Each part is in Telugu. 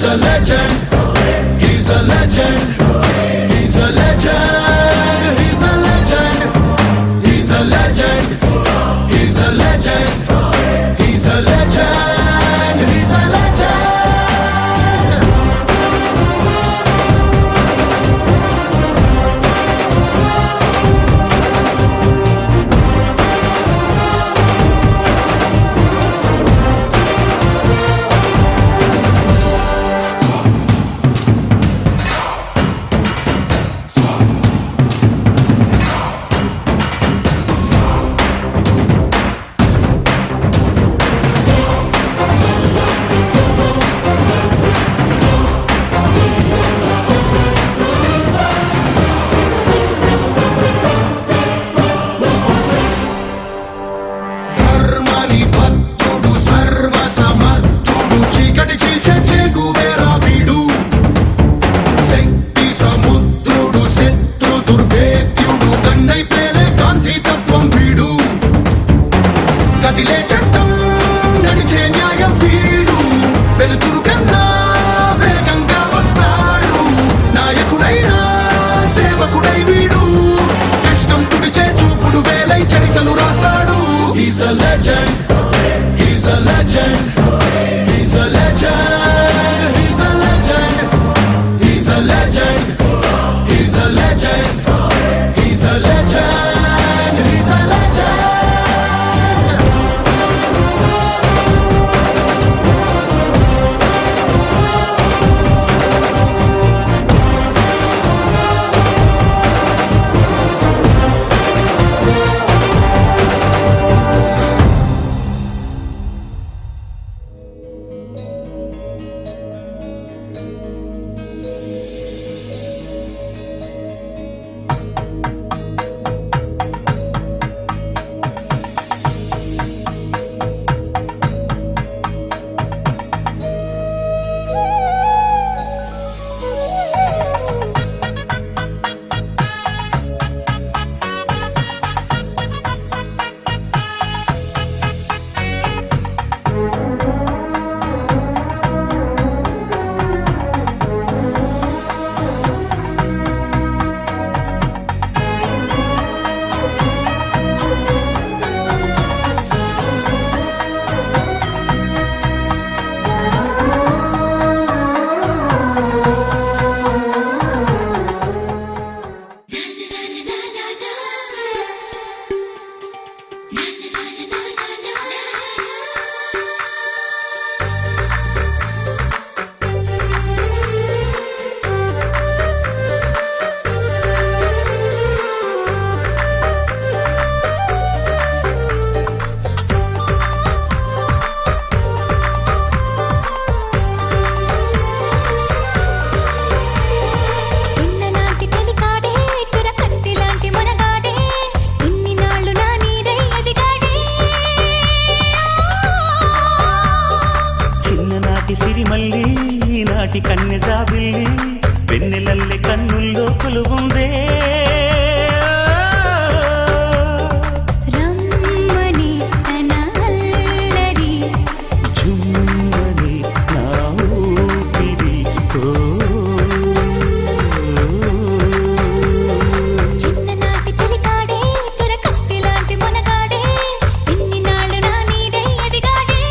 He's a legend. He's a legend. He's a legend. He's a legend. He's a legend. He's a legend. He's a legend. He's a legend. కదిలే చట్టం నడిచే న్యాయం వీడు వెలుతురు కన్నా వేగంగా వస్తాడు నాయకుడైనా సేవకుడై వీడు కష్టం తుడిచే చూపుడు వేలై చరితలు రాస్తాడు He's a legend. He's a legend. He's a legend. He's a legend. He's a legend. He's a legend. He's a legend. He's a legend. సిరిమల్లి నాటి కన్నె జాబిల్లి వెన్నెలల్లె కన్నుల్లో కొలువుందే రమ్మని తన అల్లరి జుమ్మని నా ఊపిరి చిన్ననాటి చలికాడే చొర కత్తి లాంటి మనగాడే ఎన్ని నాళ్ళు నా నీడై ఎదిగాడే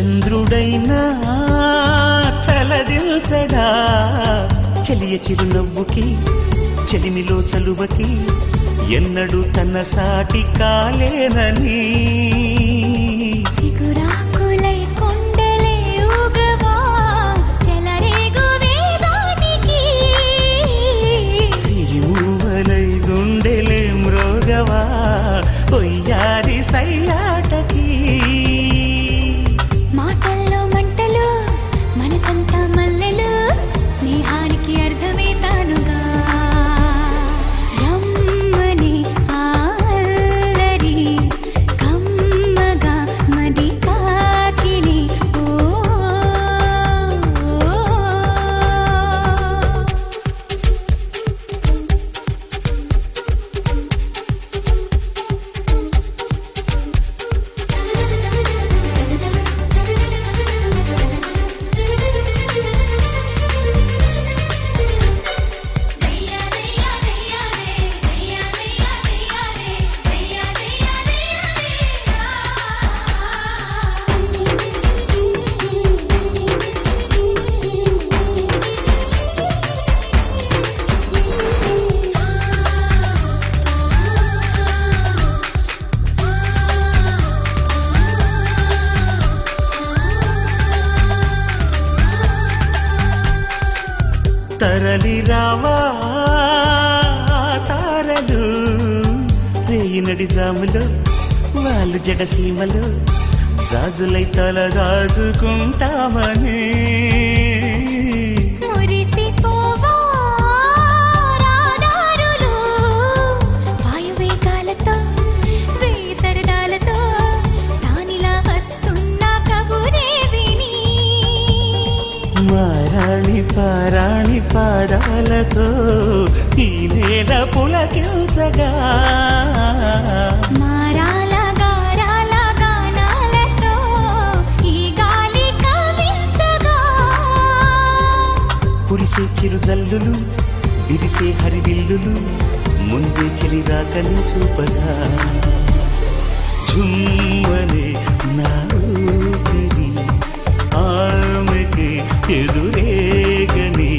చంద్రుడైనా తలదిల్చడా చెలియ చిరునవ్వుకి చెలిమిలో చలువకి ఎన్నడూ తన సాటి కాలేనని చిగురాకులై కొండలే ఊగవా చెలరేగు వేదానికి సిరిమూవలై గుండెలే మ్రోగవా ఒయ్యారి సయ్యాటకి మాటల్లో మంటలు మనసంతా మల్లెలు స్నేహానికి అర్థమే తానుగా రమ్మని అల్లరి కమ్మగా మది కాకిని తరలి రావా తారలు రేయినడి జాములో వాళ్ళు జడసీమలో సాజులై తలదాచుకుంటామని మురిసిపోవా రాదారులు వాయువేగాలతో వేయి సరదాలతో దానిలా వస్తున్న కబురే విని మారాణి పారాణి పాదాలతో ఈ నేల పులకించగా మారాల గారాల గానాలతో ఈ గాలి కవించగా కురిసే చిరుజల్లులు విరిసే హరివిల్లులు ముందే చెలి రాకని చూపగా జుమ్మనే నా ఊపిరి ఆమెకి ఎదురేగని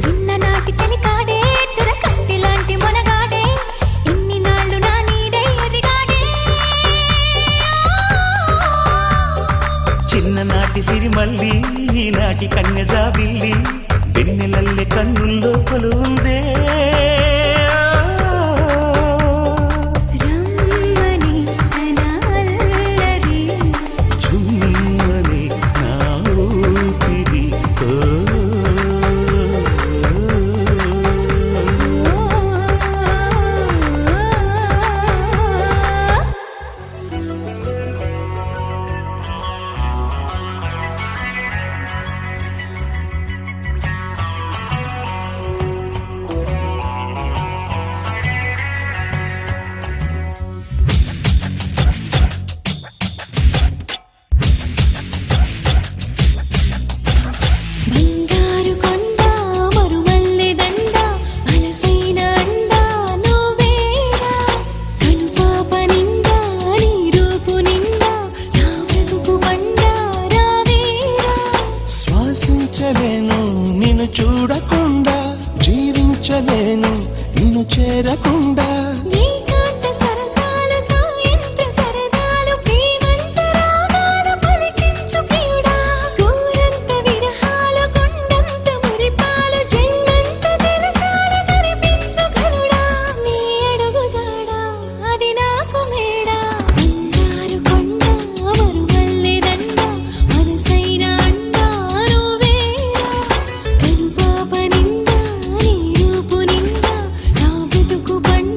చిన్ననాటి చలికాడే చురకత్తి లాంటి మొనగాడే ఇన్ని నాళ్ళు నా నీడై ఎదిగాడే చిన్ననాటి సిరిమల్లి ఈనాటి కన్యజాబిల్లి వెన్నెలల్లె కన్నుల్లో కొలువుందే రమ్మని తన అల్లరి జుమ్మని నా ఊపిరి బంగారు కొండ మరుమల్లె దండ మనసైన అండ నువ్వేరా కనుపాప నిండా నీ రూపు నిండా నా బ్రతుకు బండ రావేరా శ్వాసించలేను నిన్ను చూడకుండా జీవించలేను నిన్ను చేరకుండా ఏకాంత సరసాల సాయంత్ర సరదాలు ప్రేమంత రాగాలు పలికించు ప్రియుడా గోరంత విరహాలు కొండంత మురిపాలు జన్మంత జలసాలు జరిపించు ఘనుడా నీ అడుగు జాడా అది నాకు మేడా బంగారు కొండ మరుమల్లె దండ మనసైన అండ నువ్వేరా కనుపాప నిండా నీ రూపు నిండా నా బ్రతుకు బండ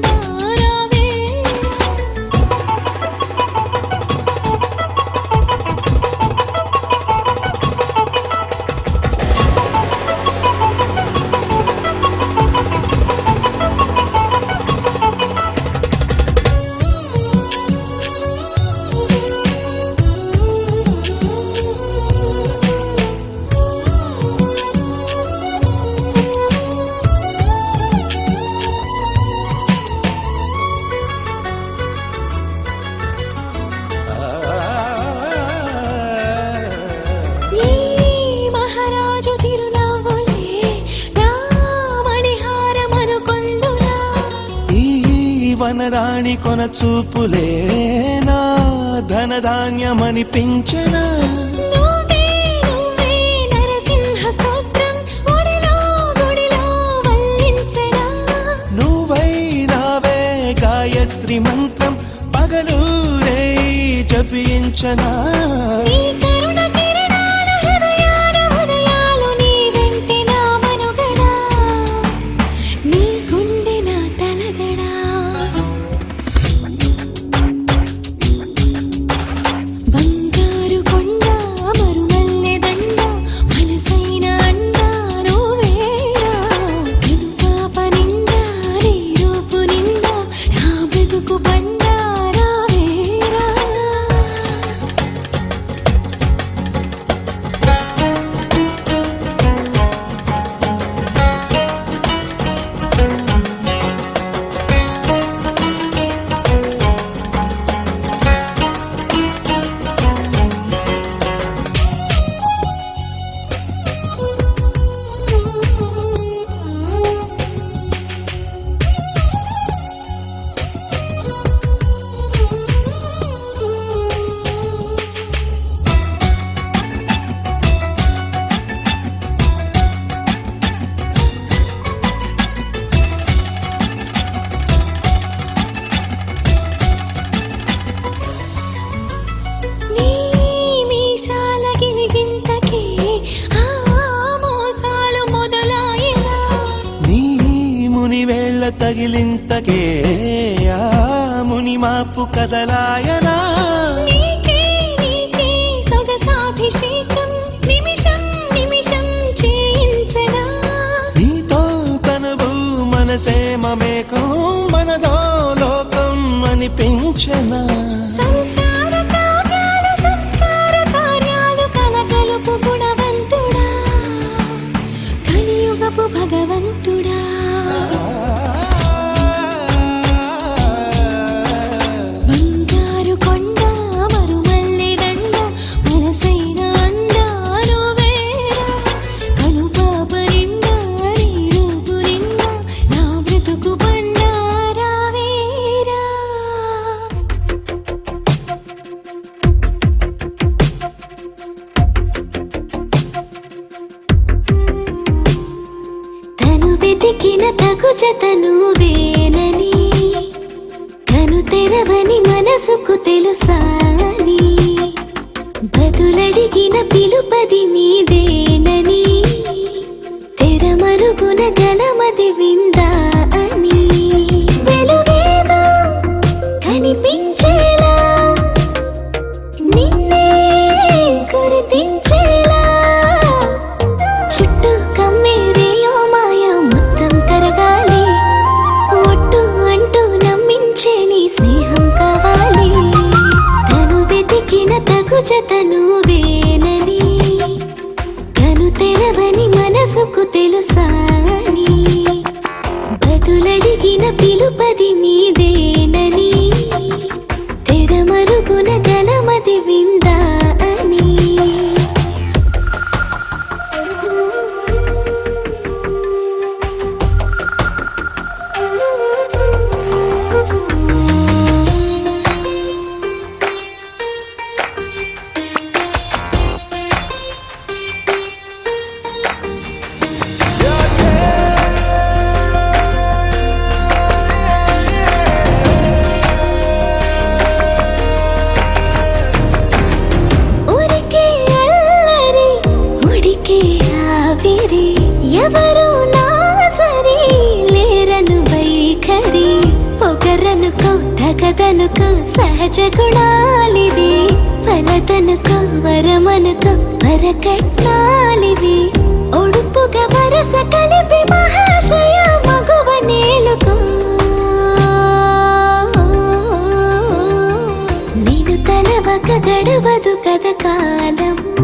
వనరాణి కొన చూపులేనా ధనధాన్యమనిపించనా నువ్వే నువ్వే నరసింహ స్తోత్రం గుడిలో గుడిలో వల్లించనా నువ్వై నావే గాయత్రి మంత్రం పగలు రే జపించనా నీ కరుణ కిరణాల హృదయాల ఉదయాలు నీ వెంటే నా మనుగడా నీ గుండె నా తలగడా బంగారు కొండ మరుమల్లె దండ మనసైన అండ నువ్వేరా కనుపాప నిండా నీ రూపు నిండా నా బ్రతుకు బండా రావేరా నీ మీసాల గిలిగింతకే ఆ మోసాలు మొదలాయనా నీ ముని వేళ్ళ తగిలింతకే ఆ ముని మాపు కదలాయనా నీకే నీకే సొగసాభిషేకం నిమిషం నిమిషం చేయించనా నీతో తనవు మనసే మమేకం మనదో లోకం అనిపించనా సంసార కావ్యాలు సంస్కార కార్యాలు కలగలుపు గుణవంతుడా కలియుగపు భగవంతుడా బంగారు కొండ మరుమల్లె దండ మనసైన అండ నువ్వేరా కనుపాప నిండా నీ రూపు నిండా నా బ్రతుకు బండా రావేరా తను వెతికిన తగు జతను వేనని కను తెరవని మనసుకు తెలుసాని బదులడిగిన పిలుపది నీదేనని తెరమరుగున గలమది విందా అని వెలుగేదో కనిపించేలా నిన్నే గుర్తించేలా చుట్టూ కమ్మేరేయో మాయ మొత్తం కరగాలి ఒట్టు అంటూ నమ్మించే నీ స్నేహం కావాలి తను వెతికిన తగు జతను వేనని కను తెరవని మనసుకు తెలుసాని బదులడిగిన పిలుపది నీదేనని తెరమరుగున గలమది విందా అని ఊరికే అల్లరి ఉడికే ఆవిరి ఎవరు నా సరి లేరను వైఖరి పొగరనుకో తగదనుకో సహజ గుణాలివి ఫలదనుకో వరమనుకో వరకట్నాలివి ఒడుపుగా వరస కలిపి మహాశయ మగువ నేలుకో నేను తలవక గడవదు కద కాలము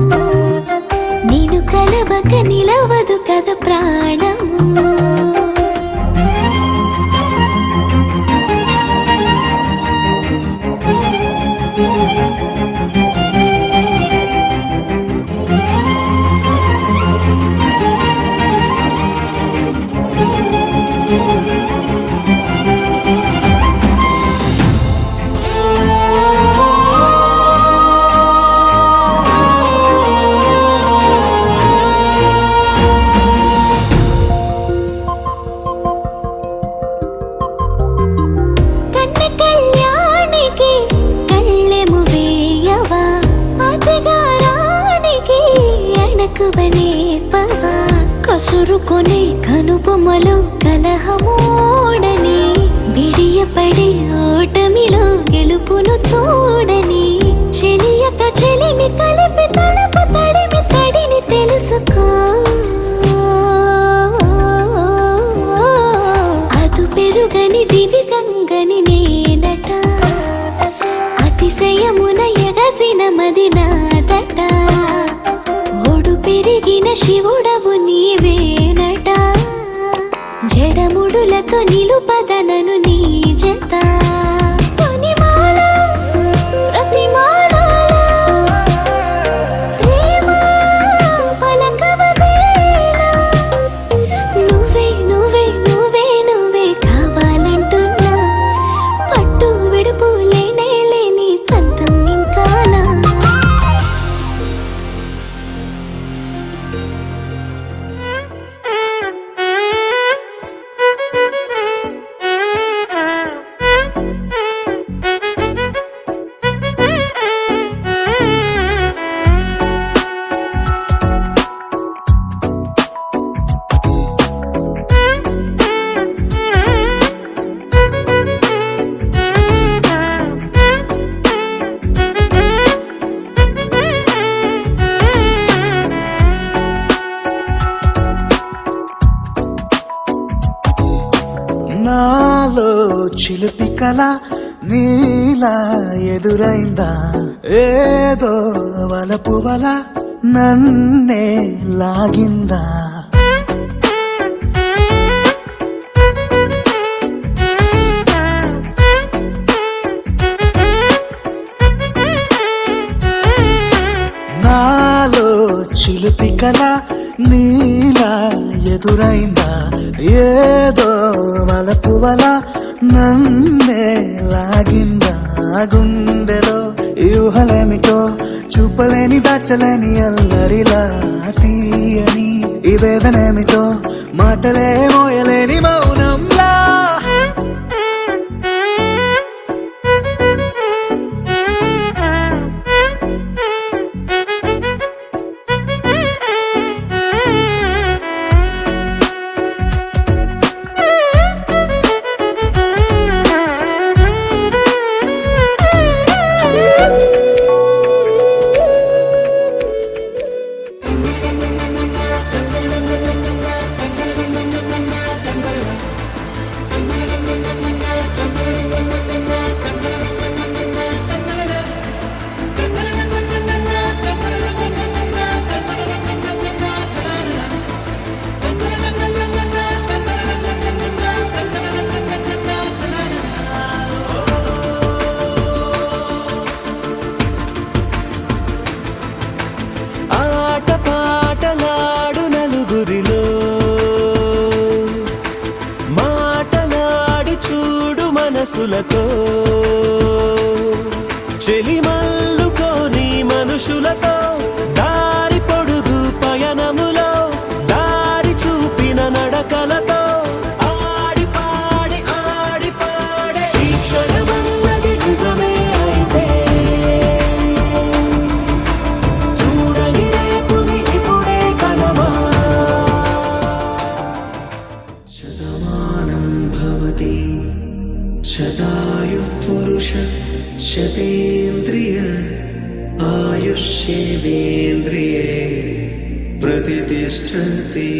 నేను కలవక నిలవదు కద ప్రాణము చురుకొనే కనుబొమ్మలో కలహమోడని బిడియపడే ఓటమిలో గెలుపును చూడని చెలియత చెలిమి కలిపి తలపు తడిమి తడిని తెలుసుకో అదు పెరుగని దివి గంగని నేనట అతిశయమున ఎగసిన మది నాదట ఒడు పెరిగిన శివుడవు నీవేనట జడముడులతో నిలుపదనను నీ జత తొనిమాల ప్రతిమాలాల ప్రేమ పలకవదేలా నువ్వే నువ్వే నువ్వే నువ్వే కావాలంటున్నా పట్టు విడుపు లేనే లేని పంతం ఇంకానా నాలో చిలిపి కల నీలా ఎదురైందా ఏదో వలపు వల నన్నే లాగిందా నాలో చిలిపి కల నీలా ఎదురైందా ఏదో వలపు వల నన్నే లాగిందా గుండెలో యూహలేమిటో చూపలేని దాచలేని అల్లరిలా తీయని ఈ వేదనేమిటో మాటలే మోయలేని మౌనంలా ఆట పాటలాడు నలుగురిలో మాటలాడి చూడు మనసులతో చెలిమల్లుకోని మనుషులతో దారి పొడుగు పయనములో దారి చూపిన నడకలతో ఆడి పాడి ఈ క్షణమన్నది నిజమే అయితే చూడని రేపుని ఇప్పుడే కనమా శతమానం భవతి శతాయు పురుష శతేంద్రియ ఆయుష్యేవేంద్రియే ప్రతిష్టతి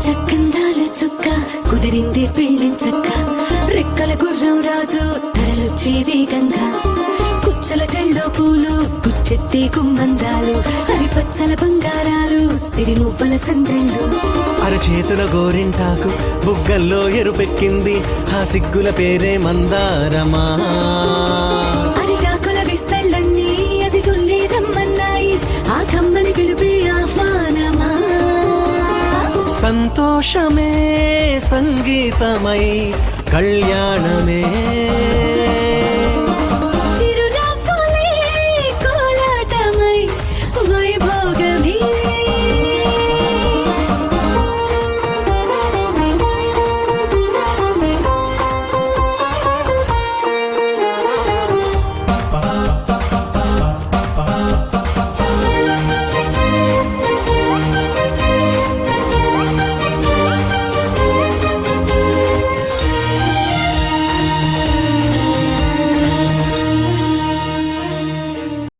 చక్కందాల చుక్క కుదిరింది పెళ్ళించక్క రెక్కల గుర్రం రాజు తరలొచ్చే వేగంగా కుచ్చల చెల్లో పూలు కుచ్చెత్తి కుమ్మందాలు హరిపచ్చల బంగారాలు సిరిమువ్వల సంద్రెళ్ళు అరచేతుల గోరింటాకు బుగ్గల్లో ఎరుపెక్కింది ఆ సిగ్గుల పేరే మందారమా అరిటాకుల విస్తళ్ళన్నీ అది తుల్లి రమ్మన్నాయి ఆ కమ్మని పిలిపి ఆహ్వానమా సంతోషమే సంగీతమై కళ్యాణమే